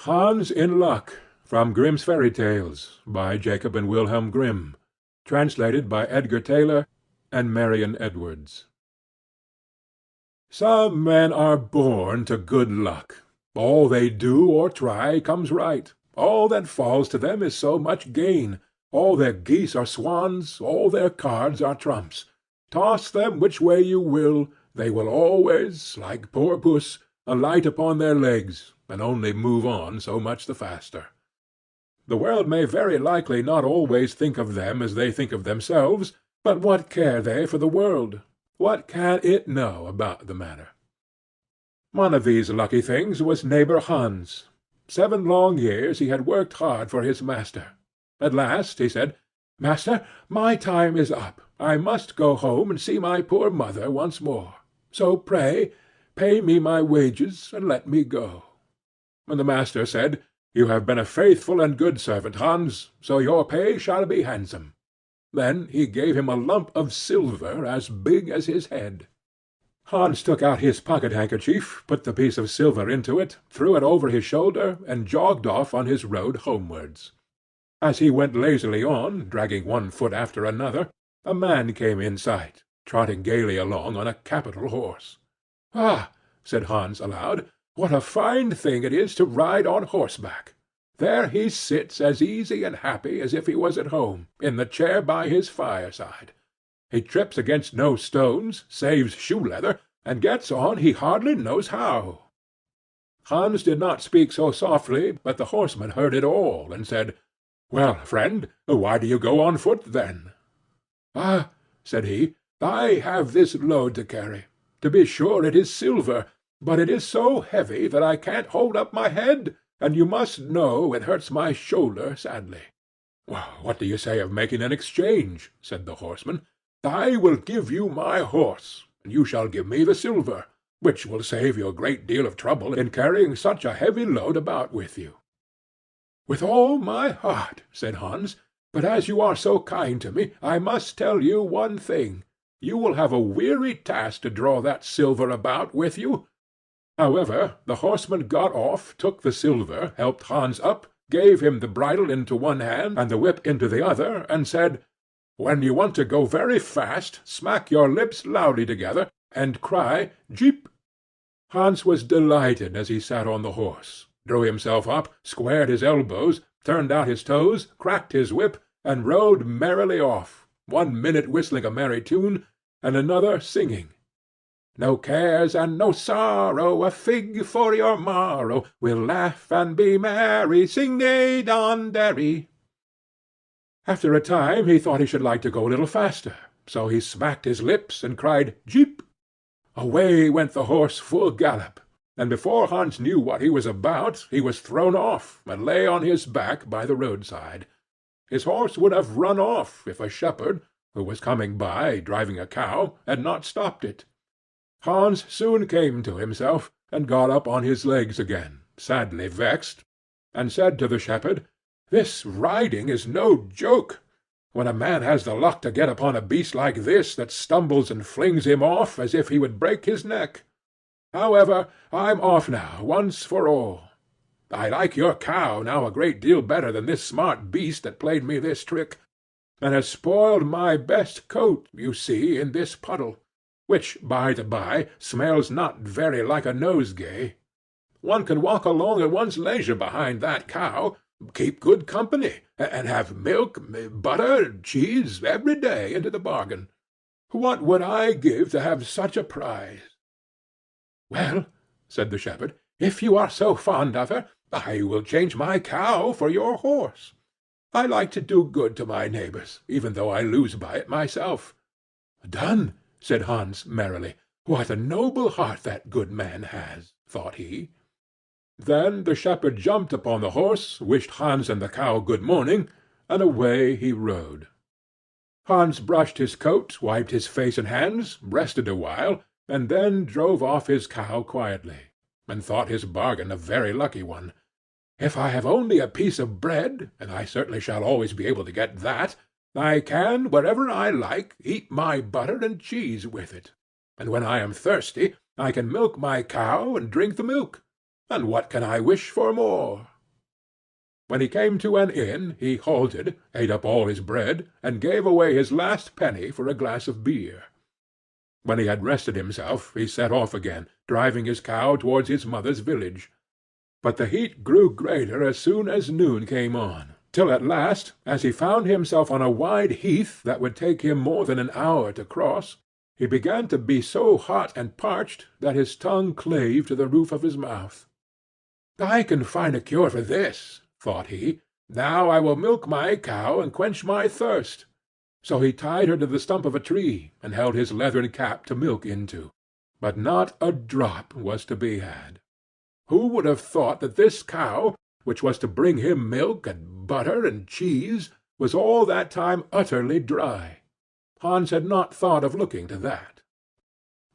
Hans in Luck, from Grimm's Fairy Tales, by Jacob and Wilhelm Grimm, translated by Edgar Taylor and Marion Edwards. Some men are born to good luck. All they do or try comes right. All that falls to them is so much gain. All their geese are swans, all their cards are trumps. Toss them which way you will, they will always, like poor puss, alight upon their legs, and only move on so much the faster. The world may very likely not always think of them as they think of themselves, but what care they for the world? What can it know about the matter? One of these lucky things was neighbor Hans. 7 long years he had worked hard for his master. At last he said, "Master, my time is up. I must go home and see my poor mother once more. So pray, pay me my wages, and let me go." And the master said, "You have been a faithful and good servant, Hans, so your pay shall be handsome." Then he gave him a lump of silver as big as his head. Hans took out his pocket-handkerchief, put the piece of silver into it, threw it over his shoulder, and jogged off on his road homewards. As he went lazily on, dragging one foot after another, a man came in sight, trotting gaily along on a capital horse. "Ah!" said Hans aloud, "what a fine thing it is to ride on horseback! There he sits as easy and happy as if he was at home, in the chair by his fireside. He trips against no stones, saves shoe-leather, and gets on he hardly knows how." Hans did not speak so softly but the horseman heard it all, and said, "Well, friend, why do you go on foot, then?" "Ah," said he, "I have this load to carry. To be sure it is silver, but it is so heavy that I can't hold up my head, and you must know it hurts my shoulder sadly." "Well, what do you say of making an exchange?" said the horseman. "I will give you my horse, and you shall give me the silver, which will save you a great deal of trouble in carrying such a heavy load about with you." "With all my heart," said Hans, "but as you are so kind to me, I must tell you one thing. You will have a weary task to draw that silver about with you." However, the horseman got off, took the silver, helped Hans up, gave him the bridle into one hand and the whip into the other, and said, "When you want to go very fast, smack your lips loudly together, and cry 'Jeep.'" Hans was delighted as he sat on the horse, drew himself up, squared his elbows, turned out his toes, cracked his whip, and rode merrily off, 1 minute whistling a merry tune, and another singing, "No cares and no sorrow, a fig for your morrow, we'll laugh and be merry, sing day don derry." After a time he thought he should like to go a little faster, so he smacked his lips and cried "Jeep." Away went the horse full gallop, and before Hans knew what he was about he was thrown off, and lay on his back by the roadside. His horse would have run off if a shepherd, who was coming by driving a cow, had not stopped it. Hans soon came to himself, and got up on his legs again, sadly vexed, and said to the shepherd, "This riding is no joke. When a man has the luck to get upon a beast like this that stumbles and flings him off as if he would break his neck. However, I'm off now, once for all. I like your cow now a great deal better than this smart beast that played me this trick, and has spoiled my best coat, you see, in this puddle, which, by the by, smells not very like a nosegay. One can walk along at one's leisure behind that cow, keep good company, and have milk, butter, cheese, every day into the bargain. What would I give to have such a prize?" "Well," said the shepherd, "if you are so fond of her, I will change my cow for your horse. I like to do good to my neighbors, even though I lose by it myself." "Done," said Hans merrily. "What a noble heart that good man has," thought he. Then the shepherd jumped upon the horse, wished Hans and the cow good morning, and away he rode. Hans brushed his coat, wiped his face and hands, rested awhile, and then drove off his cow quietly, and thought his bargain a very lucky one. "If I have only a piece of bread, and I certainly shall always be able to get that, I can, wherever I like, eat my butter and cheese with it. And when I am thirsty, I can milk my cow and drink the milk. and what can I wish for more?" When he came to an inn, he halted, ate up all his bread, and gave away his last penny for a glass of beer. When he had rested himself, he set off again, driving his cow towards his mother's village. But the heat grew greater as soon as noon came on, till at last, as he found himself on a wide heath that would take him more than an hour to cross, he began to be so hot and parched that his tongue clave to the roof of his mouth. "I can find a cure for this," thought he. "Now I will milk my cow and quench my thirst." So he tied her to the stump of a tree, and held his leathern cap to milk into. But not a drop was to be had. Who would have thought that this cow, which was to bring him milk and butter and cheese, was all that time utterly dry? Hans had not thought of looking to that.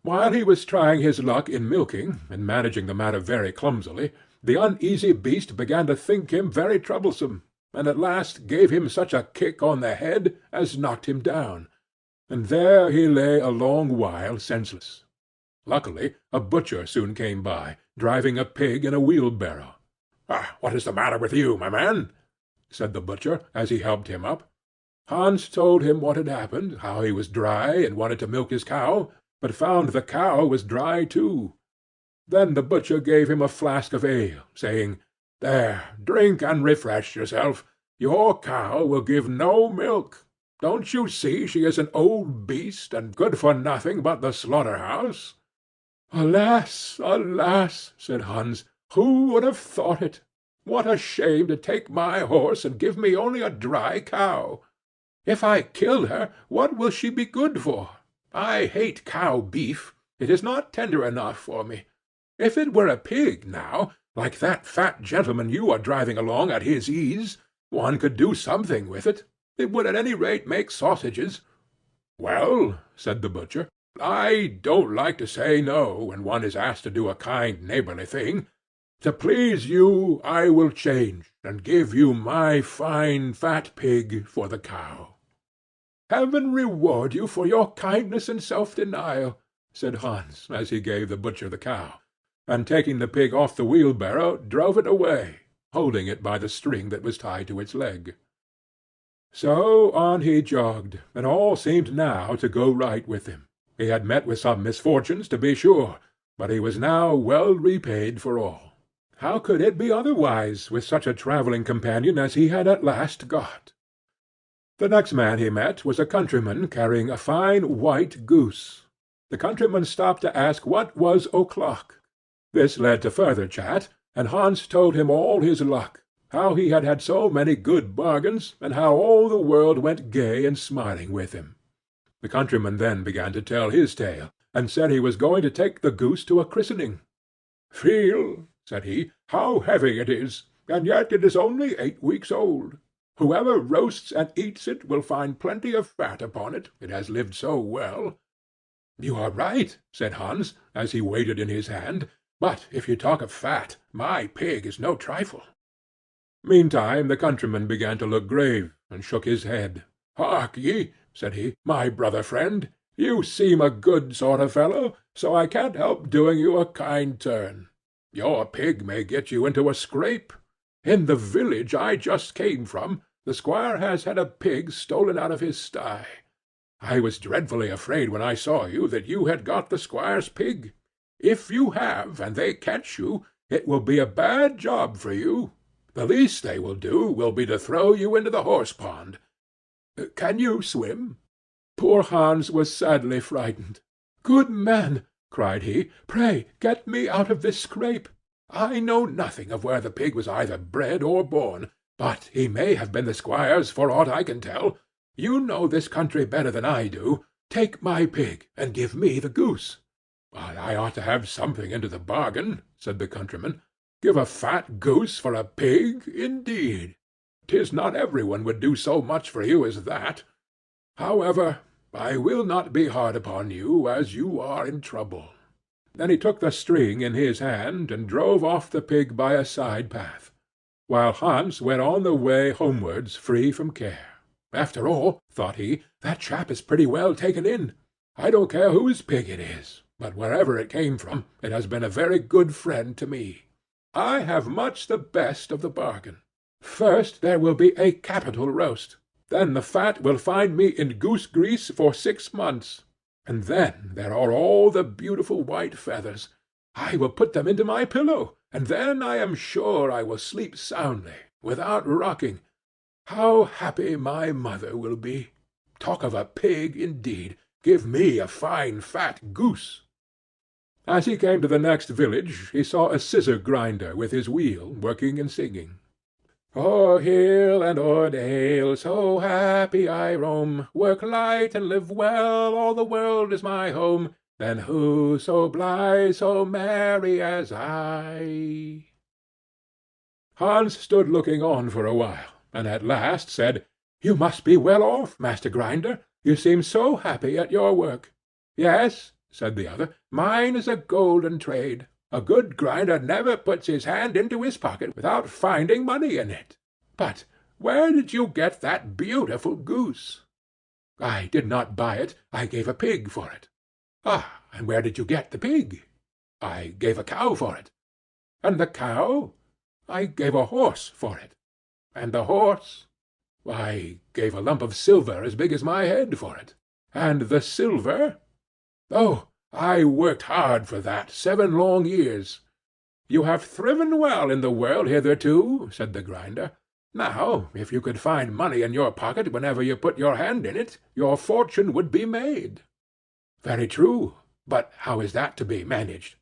While he was trying his luck in milking, and managing the matter very clumsily, the uneasy beast began to think him very troublesome, and at last gave him such a kick on the head as knocked him down, and there he lay a long while senseless. Luckily a butcher soon came by, driving a pig in a wheelbarrow. "What is the matter with you, my man?" said the butcher, as he helped him up. Hans told him what had happened, how he was dry and wanted to milk his cow, but found the cow was dry too. Then the butcher gave him a flask of ale, saying, "There, drink and refresh yourself. Your cow will give no milk. Don't you see she is an old beast, and good for nothing but the slaughter-house?" "Alas, alas!" said Hans, "who would have thought it? What a shame to take my horse and give me only a dry cow! If I kill her, what will she be good for? I hate cow beef. It is not tender enough for me. If it were a pig, now, like that fat gentleman you are driving along at his ease, one could do something with it. It would at any rate make sausages." "Well," said the butcher, "I don't like to say no when one is asked to do a kind neighborly thing. To please you I will change, and give you my fine fat pig for the cow." "Heaven reward you for your kindness and self-denial," said Hans, as he gave the butcher the cow, and taking the pig off the wheelbarrow, drove it away, holding it by the string that was tied to its leg. So on he jogged, and all seemed now to go right with him. He had met with some misfortunes, to be sure, but he was now well repaid for all. How could it be otherwise with such a travelling companion as he had at last got? The next man he met was a countryman carrying a fine white goose. The countryman stopped to ask what was o'clock. This led to further chat, and Hans told him all his luck, how he had had so many good bargains, and how all the world went gay and smiling with him. The countryman then began to tell his tale, and said he was going to take the goose to a christening. "Feel," said he, "how heavy it is, and yet it is only 8 weeks old. Whoever roasts and eats it will find plenty of fat upon it, it has lived so well." "You are right," said Hans, as he weighed it in his hand. "But if you talk of fat, my pig is no trifle." Meantime the countryman began to look grave, and shook his head. "Hark ye," said he, "my brother friend, you seem a good sort of fellow, so I can't help doing you a kind turn. Your pig may get you into a scrape. In the village I just came from, the squire has had a pig stolen out of his sty. I was dreadfully afraid when I saw you that you had got the squire's pig. If you have, and they catch you, it will be a bad job for you. The least they will do will be to throw you into the horse-pond. Can you swim?" Poor Hans was sadly frightened. "Good man," cried he, "pray get me out of this scrape. I know nothing of where the pig was either bred or born, but he may have been the squire's for aught I can tell. You know this country better than I do. Take my pig, and give me the goose." "I ought to have something into the bargain," said the countryman. "Give a fat goose for a pig, indeed! 'Tis not every one would do so much for you as that. However, I will not be hard upon you, as you are in trouble." Then he took the string in his hand, and drove off the pig by a side path, while Hans went on the way homewards free from care. "After all," thought he, "that chap is pretty well taken in. I don't care whose pig it is, but wherever it came from, it has been a very good friend to me." I have much the best of the bargain. First there will be a capital roast. Then the fat will find me in goose grease for 6 months. And then there are all the beautiful white feathers. I will put them into my pillow, and then I am sure I will sleep soundly, without rocking. How happy my mother will be! Talk of a pig, indeed! Give me a fine fat goose." As he came to the next village, he saw a scissor grinder with his wheel, working and singing. "O'er hill and o'er dale, so happy I roam, work light and live well, all the world is my home. Then who so blithe, so merry as I?" Hans stood looking on for a while, and at last said, "You must be well off, Master Grinder. You seem so happy at your work." "Yes," said the other, "mine is a golden trade. A good grinder never puts his hand into his pocket without finding money in it. But where did you get that beautiful goose?" "I did not buy it. I gave a pig for it." "Ah, and where did you get the pig?" "I gave a cow for it." "And the cow?" "I gave a horse for it." "And the horse?" "I gave a lump of silver as big as my head for it." "And the silver?" "Oh, I worked hard for that 7 long years." "You have thriven well in the world hitherto," said the grinder. "Now, if you could find money in your pocket whenever you put your hand in it, your fortune would be made." "Very true. But how is that to be managed?"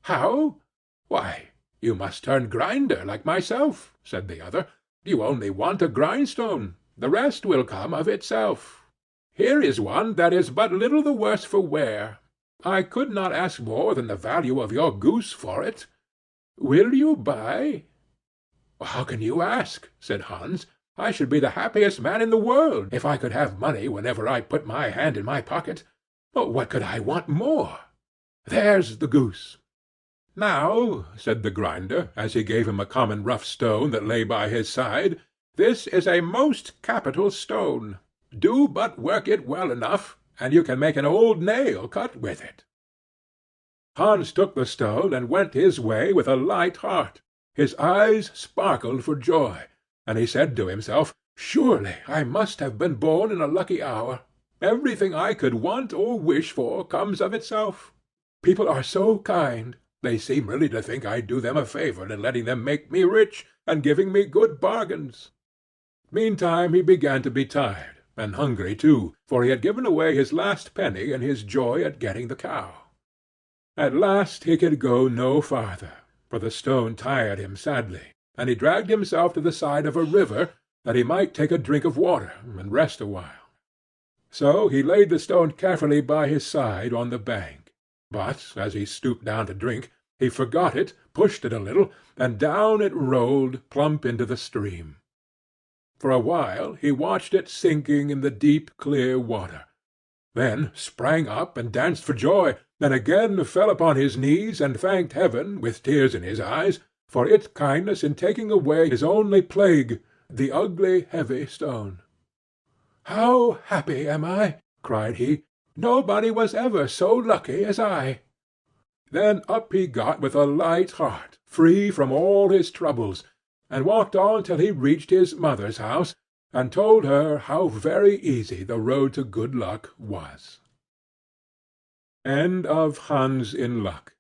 "How? Why, you must turn grinder like myself," said the other. "You only want a grindstone. The rest will come of itself. Here is one that is but little the worse for wear. I could not ask more than the value of your goose for it. Will you buy?" "How can you ask?" said Hans. "I should be the happiest man in the world if I could have money whenever I put my hand in my pocket. What could I want more? There's the goose." "Now," said the grinder, as he gave him a common rough stone that lay by his side, "this is a most capital stone. Do but work it well enough, and you can make an old nail cut with it." Hans took the stone and went his way with a light heart. His eyes sparkled for joy, and he said to himself, "Surely I must have been born in a lucky hour. Everything I could want or wish for comes of itself. People are so kind. They seem really to think I do them a favor in letting them make me rich, and giving me good bargains." Meantime he began to be tired, and hungry too, for he had given away his last penny in his joy at getting the cow. At last he could go no farther, for the stone tired him sadly, and he dragged himself to the side of a river, that he might take a drink of water and rest a while. So he laid the stone carefully by his side on the bank, but as he stooped down to drink, he forgot it, pushed it a little, and down it rolled plump into the stream. For a while he watched it sinking in the deep clear water, then sprang up and danced for joy, then again fell upon his knees and thanked heaven, with tears in his eyes, for its kindness in taking away his only plague, the ugly heavy stone. "How happy am I!" cried he. "Nobody was ever so lucky as I." Then up he got with a light heart, free from all his troubles, and walked on till he reached his mother's house, and told her how very easy the road to good luck was. End of Hans in Luck,